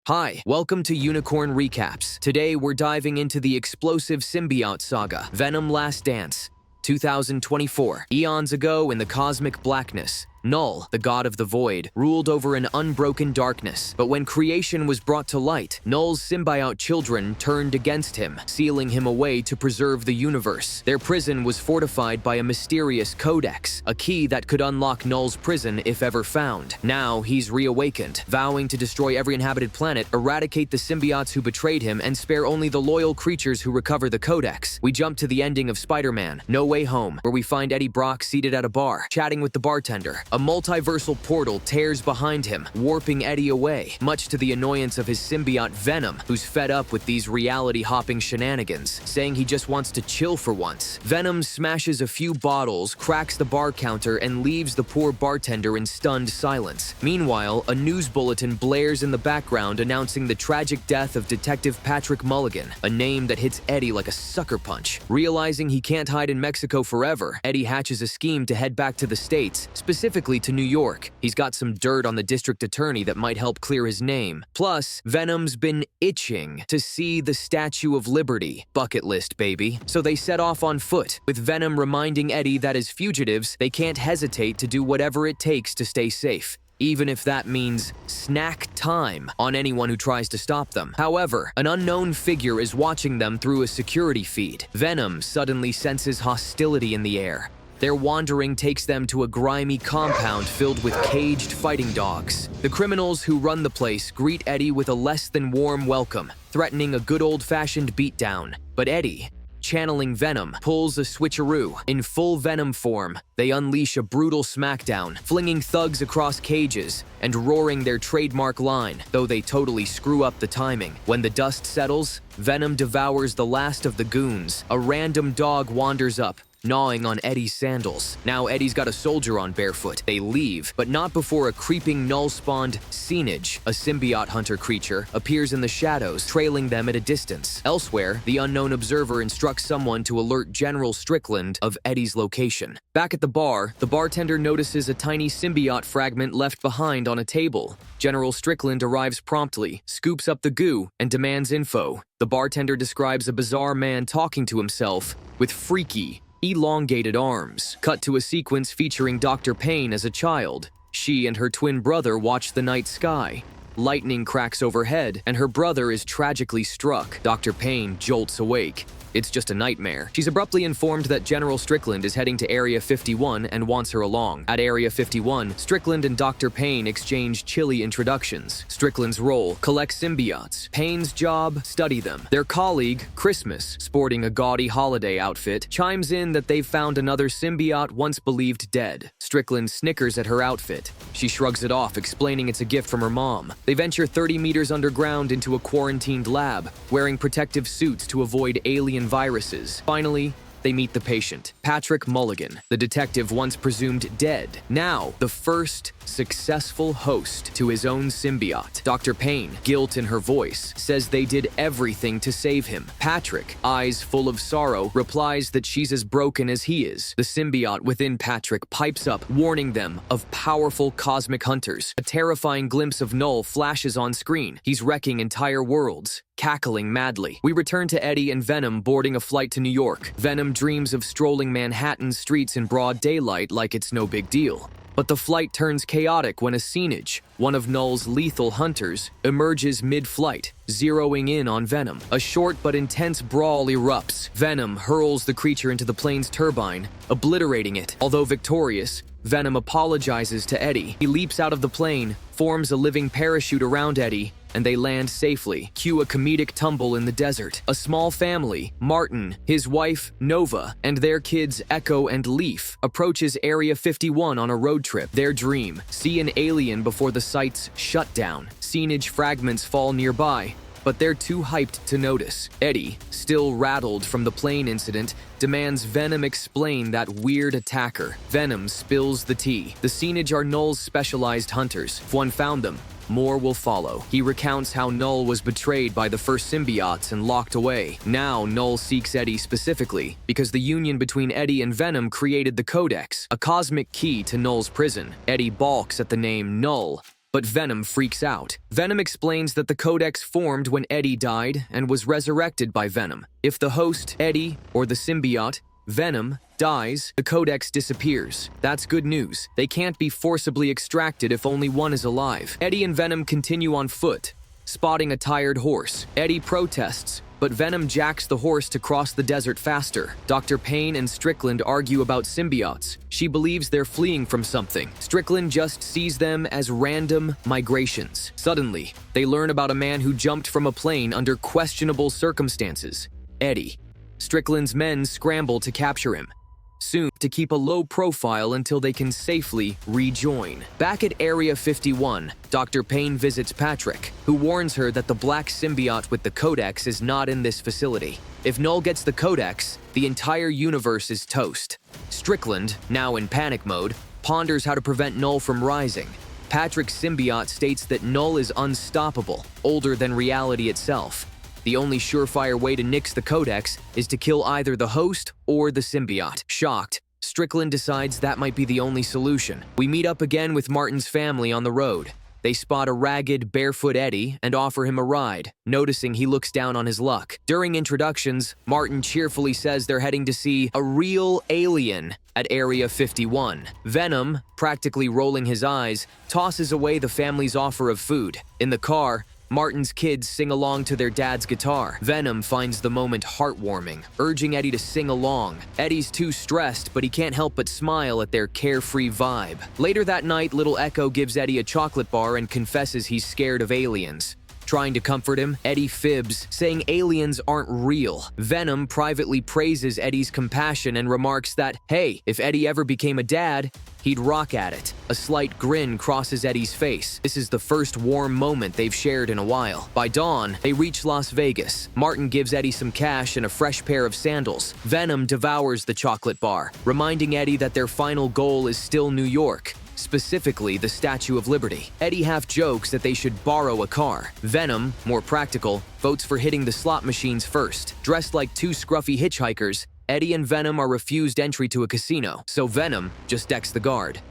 Hi, welcome to Unicorn Recaps. Today we're diving into the explosive symbiote saga, Venom Last Dance, 2024. Eons ago in the cosmic blackness, Null, the god of the void, ruled over an unbroken darkness. But when creation was brought to light, Null's symbiote children turned against him, sealing him away to preserve the universe. Their prison was fortified by a mysterious Codex, a key that could unlock Null's prison if ever found. Now he's reawakened, vowing to destroy every inhabited planet, eradicate the symbiotes who betrayed him, and spare only the loyal creatures who recover the Codex. We jump to the ending of Spider-Man: No Way Home, where we find Eddie Brock seated at a bar, chatting with the bartender. A multiversal portal tears behind him, warping Eddie away, much to the annoyance of his symbiote Venom, who's fed up with these reality-hopping shenanigans, saying he just wants to chill for once. Venom smashes a few bottles, cracks the bar counter, and leaves the poor bartender in stunned silence. Meanwhile, a news bulletin blares in the background announcing the tragic death of Detective Patrick Mulligan, a name that hits Eddie like a sucker punch. Realizing he can't hide in Mexico forever, Eddie hatches a scheme to head back to the States, specifically to New York. He's got some dirt on the district attorney that might help clear his name. Plus, Venom's been itching to see the Statue of Liberty. Bucket list, baby. So they set off on foot, with Venom reminding Eddie that as fugitives, they can't hesitate to do whatever it takes to stay safe, even if that means snack time on anyone who tries to stop them. However, an unknown figure is watching them through a security feed. Venom suddenly senses hostility in the air. Their wandering takes them to a grimy compound filled with caged fighting dogs. The criminals who run the place greet Eddie with a less than warm welcome, threatening a good old-fashioned beatdown. But Eddie, channeling Venom, pulls a switcheroo. In full Venom form, they unleash a brutal smackdown, flinging thugs across cages and roaring their trademark line, though they totally screw up the timing. When the dust settles, Venom devours the last of the goons. A random dog wanders up, gnawing on Eddie's sandals. Now Eddie's got a soldier on barefoot. They leave, but not before a creeping Null-spawned Senage, a symbiote hunter creature, appears in the shadows, trailing them at a distance. Elsewhere, the unknown observer instructs someone to alert General Strickland of Eddie's location. Back at the bar, the bartender notices a tiny symbiote fragment left behind on a table. General Strickland arrives promptly, scoops up the goo, and demands info. The bartender describes a bizarre man talking to himself with freaky, elongated arms. Cut to a sequence featuring Dr. Payne as a child. She and her twin brother watch the night sky. Lightning cracks overhead, and her brother is tragically struck. Dr. Payne jolts awake. It's just a nightmare. She's abruptly informed that General Strickland is heading to Area 51 and wants her along. At Area 51, Strickland and Dr. Payne exchange chilly introductions. Strickland's role: collect symbiotes. Payne's job: study them. Their colleague, Christmas, sporting a gaudy holiday outfit, chimes in that they've found another symbiote once believed dead. Strickland snickers at her outfit. She shrugs it off, explaining it's a gift from her mom. They venture 30 meters underground into a quarantined lab, wearing protective suits to avoid alien viruses. Finally, they meet the patient, Patrick Mulligan, the detective once presumed dead, now the first successful host to his own symbiote. Dr. Payne, guilt in her voice, says they did everything to save him. Patrick, eyes full of sorrow, replies that she's as broken as he is. The symbiote within Patrick pipes up, warning them of powerful cosmic hunters. A terrifying glimpse of Null flashes on screen. He's wrecking entire worlds, cackling madly. We return to Eddie and Venom boarding a flight to New York. Venom dreams of strolling Manhattan streets in broad daylight like it's no big deal. But the flight turns chaotic when a Senage, one of Null's lethal hunters, emerges mid-flight, zeroing in on Venom. A short but intense brawl erupts. Venom hurls the creature into the plane's turbine, obliterating it. Although victorious, Venom apologizes to Eddie. He leaps out of the plane, forms a living parachute around Eddie, and they land safely. Cue a comedic tumble in the desert. A small family, Martin, his wife, Nova, and their kids, Echo and Leaf, approaches Area 51 on a road trip. Their dream: see an alien before the site's shut down. Senage fragments fall nearby, but they're too hyped to notice. Eddie, still rattled from the plane incident, demands Venom explain that weird attacker. Venom spills the tea. The Senage are Null's specialized hunters. If one found them, more will follow. He recounts how Null was betrayed by the first symbiotes and locked away. Now Null seeks Eddie specifically because the union between Eddie and Venom created the Codex, a cosmic key to Null's prison. Eddie balks at the name Null, But Venom freaks out. Venom explains that the Codex formed when Eddie died and was resurrected by Venom. If the host, Eddie, or the symbiote, Venom, dies, the Codex disappears. That's good news. They can't be forcibly extracted if only one is alive. Eddie and Venom continue on foot, spotting a tired horse. Eddie protests, but Venom jacks the horse to cross the desert faster. Dr. Payne and Strickland argue about symbiotes. She believes they're fleeing from something. Strickland just sees them as random migrations. Suddenly, they learn about a man who jumped from a plane under questionable circumstances. Eddie. Strickland's men scramble to capture him, soon to keep a low profile until they can safely rejoin. Back at Area 51, Dr. Payne visits Patrick, who warns her that the black symbiote with the Codex is not in this facility. If Null gets the Codex, the entire universe is toast. Strickland, now in panic mode, ponders how to prevent Null from rising. Patrick's symbiote states that Null is unstoppable, older than reality itself. The only surefire way to nix the Codex is to kill either the host or the symbiote. Shocked, Strickland decides that might be the only solution. We meet up again with Martin's family on the road. They spot a ragged, barefoot Eddie and offer him a ride, noticing he looks down on his luck. During introductions, Martin cheerfully says they're heading to see a real alien at Area 51. Venom, practically rolling his eyes, tosses away the family's offer of food. In the car, Martin's kids sing along to their dad's guitar. Venom finds the moment heartwarming, urging Eddie to sing along. Eddie's too stressed, but he can't help but smile at their carefree vibe. Later that night, Little Echo gives Eddie a chocolate bar and confesses he's scared of aliens. Trying to comfort him, Eddie fibs, saying aliens aren't real. Venom privately praises Eddie's compassion and remarks that, hey, if Eddie ever became a dad, he'd rock at it. A slight grin crosses Eddie's face. This is the first warm moment they've shared in a while. By dawn, they reach Las Vegas. Martin gives Eddie some cash and a fresh pair of sandals. Venom devours the chocolate bar, reminding Eddie that their final goal is still New York. Specifically, the Statue of Liberty. Eddie half jokes that they should borrow a car. Venom, more practical, votes for hitting the slot machines first. Dressed like two scruffy hitchhikers, Eddie and Venom are refused entry to a casino, so Venom just decks the guard.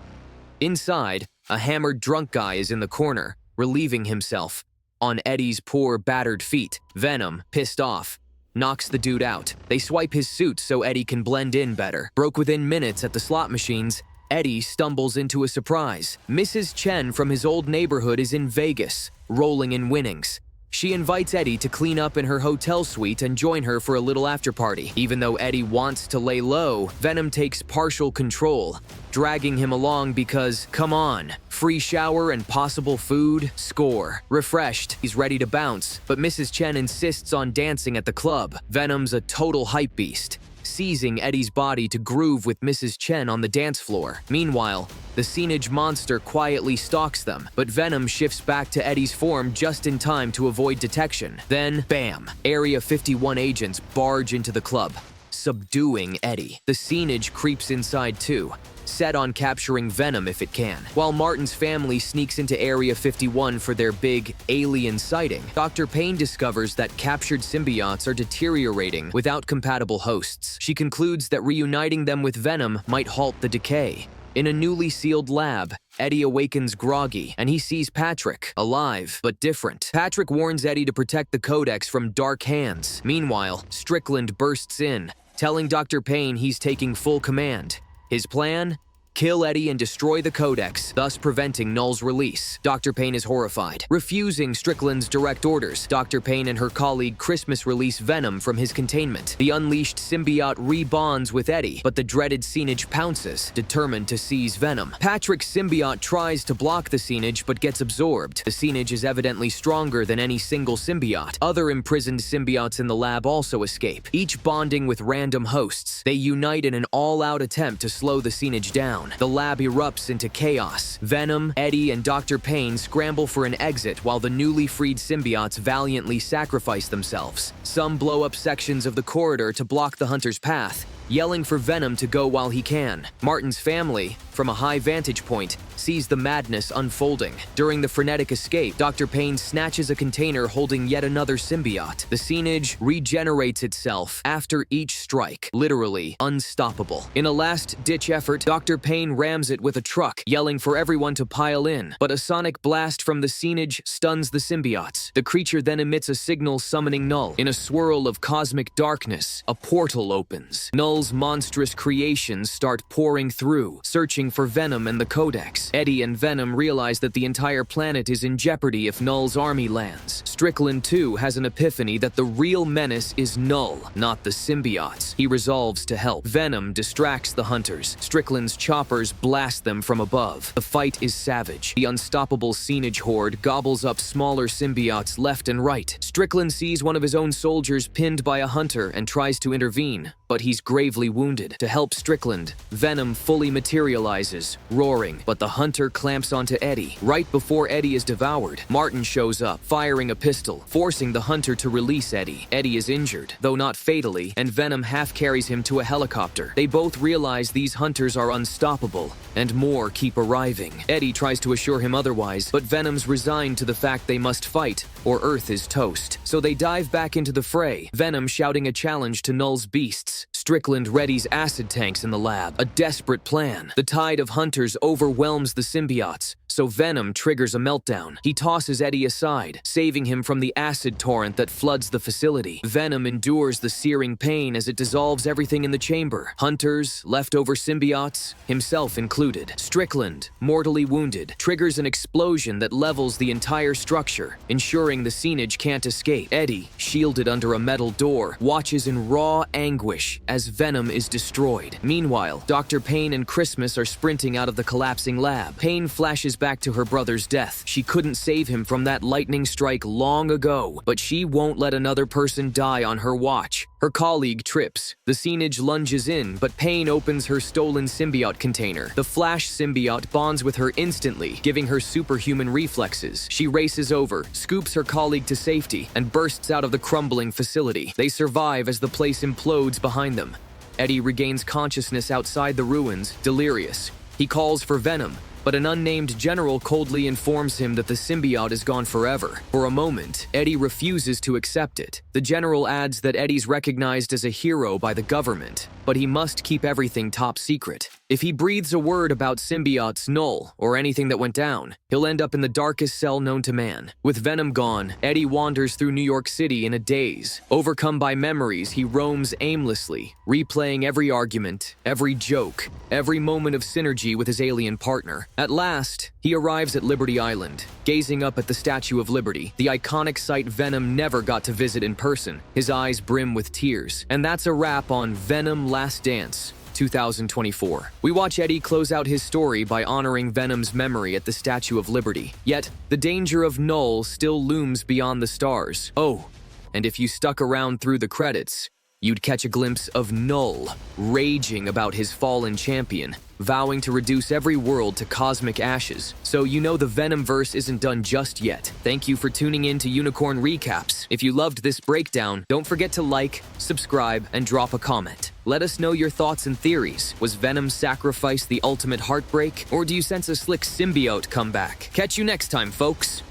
Inside, a hammered drunk guy is in the corner, relieving himself on Eddie's poor, battered feet. Venom, pissed off, knocks the dude out. They swipe his suit so Eddie can blend in better. Broke within minutes at the slot machines, Eddie stumbles into a surprise. Mrs. Chen from his old neighborhood is in Vegas, rolling in winnings. She invites Eddie to clean up in her hotel suite and join her for a little after-party. Even though Eddie wants to lay low, Venom takes partial control, dragging him along because, come on, free shower and possible food, score. Refreshed, he's ready to bounce, but Mrs. Chen insists on dancing at the club. Venom's a total hype beast, seizing Eddie's body to groove with Mrs. Chen on the dance floor. Meanwhile, the scenage monster quietly stalks them, but Venom shifts back to Eddie's form just in time to avoid detection. Then, bam! Area 51 agents barge into the club, subduing Eddie. The scenage creeps inside too, set on capturing Venom if it can. While Martin's family sneaks into Area 51 for their big alien sighting, Dr. Payne discovers that captured symbiotes are deteriorating without compatible hosts. She concludes that reuniting them with Venom might halt the decay. In a newly sealed lab, Eddie awakens groggy, and he sees Patrick, alive, but different. Patrick warns Eddie to protect the Codex from dark hands. Meanwhile, Strickland bursts in, telling Dr. Payne he's taking full command. His plan? Kill Eddie and destroy the Codex, thus preventing Null's release. Dr. Payne is horrified, refusing Strickland's direct orders. Dr. Payne and her colleague Christmas release Venom from his containment. The unleashed symbiote rebonds with Eddie, but the dreaded scenage pounces, determined to seize Venom. Patrick's symbiote tries to block the scenage but gets absorbed. The scenage is evidently stronger than any single symbiote. Other imprisoned symbiotes in the lab also escape, each bonding with random hosts. They unite in an all-out attempt to slow the scenage down. The lab erupts into chaos. Venom, Eddie, and Dr. Payne scramble for an exit while the newly freed symbiotes valiantly sacrifice themselves. Some blow up sections of the corridor to block the hunter's path, yelling for Venom to go while he can. Martin's family, from a high vantage point, sees the madness unfolding. During the frenetic escape, Dr. Payne snatches a container holding yet another symbiote. The scenage regenerates itself after each strike, literally unstoppable. In a last-ditch effort, Dr. Payne rams it with a truck, yelling for everyone to pile in, but a sonic blast from the scenage stuns the symbiotes. The creature then emits a signal summoning Null. In a swirl of cosmic darkness, a portal opens. Null's monstrous creations start pouring through, searching for Venom and the Codex. Eddie and Venom realize that the entire planet is in jeopardy if Null's army lands. Strickland, too, has an epiphany that the real menace is Null, not the symbiotes. He resolves to help. Venom distracts the hunters. Strickland's choppers blast them from above. The fight is savage. The unstoppable scenage horde gobbles up smaller symbiotes left and right. Strickland sees one of his own soldiers pinned by a hunter and tries to intervene, but he's gravely wounded. To help Strickland, Venom fully materializes, roaring, but the hunter clamps onto Eddie. Right before Eddie is devoured, Martin shows up, firing a pistol, forcing the hunter to release Eddie. Eddie is injured, though not fatally, and Venom half-carries him to a helicopter. They both realize these hunters are unstoppable, and more keep arriving. Eddie tries to assure him otherwise, but Venom's resigned to the fact they must fight, or Earth is toast. So they dive back into the fray, Venom shouting a challenge to Null's beasts. Strickland readies acid tanks in the lab, a desperate plan. The tide of hunters overwhelms the symbiotes, so Venom triggers a meltdown. He tosses Eddie aside, saving him from the acid torrent that floods the facility. Venom endures the searing pain as it dissolves everything in the chamber. Hunters, leftover symbiotes, himself included. Strickland, mortally wounded, triggers an explosion that levels the entire structure, ensuring the scenage can't escape. Eddie, shielded under a metal door, watches in raw anguish as Venom is destroyed. Meanwhile, Dr. Payne and Christmas are sprinting out of the collapsing lab. Payne flashes back to her brother's death. She couldn't save him from that lightning strike long ago, but she won't let another person die on her watch. Her colleague trips. The scenage lunges in, but Payne opens her stolen symbiote container. The Flash symbiote bonds with her instantly, giving her superhuman reflexes. She races over, scoops her colleague to safety, and bursts out of the crumbling facility. They survive as the place implodes behind them. Eddie regains consciousness outside the ruins, delirious. He calls for Venom, but an unnamed general coldly informs him that the symbiote is gone forever. For a moment, Eddie refuses to accept it. The general adds that Eddie's recognized as a hero by the government, but he must keep everything top secret. If he breathes a word about symbiotes, Null, or anything that went down, he'll end up in the darkest cell known to man. With Venom gone, Eddie wanders through New York City in a daze. Overcome by memories, he roams aimlessly, replaying every argument, every joke, every moment of synergy with his alien partner. At last, he arrives at Liberty Island, gazing up at the Statue of Liberty, the iconic site Venom never got to visit in person. His eyes brim with tears. And that's a wrap on Venom Last Dance, 2024. We watch Eddie close out his story by honoring Venom's memory at the Statue of Liberty. Yet, the danger of Null still looms beyond the stars. Oh, and if you stuck around through the credits, you'd catch a glimpse of Null, raging about his fallen champion, vowing to reduce every world to cosmic ashes. So you know the Venomverse isn't done just yet. Thank you for tuning in to Unicorn Recaps. If you loved this breakdown, don't forget to like, subscribe, and drop a comment. Let us know your thoughts and theories. Was Venom's sacrifice the ultimate heartbreak, or do you sense a slick symbiote comeback? Catch you next time, folks!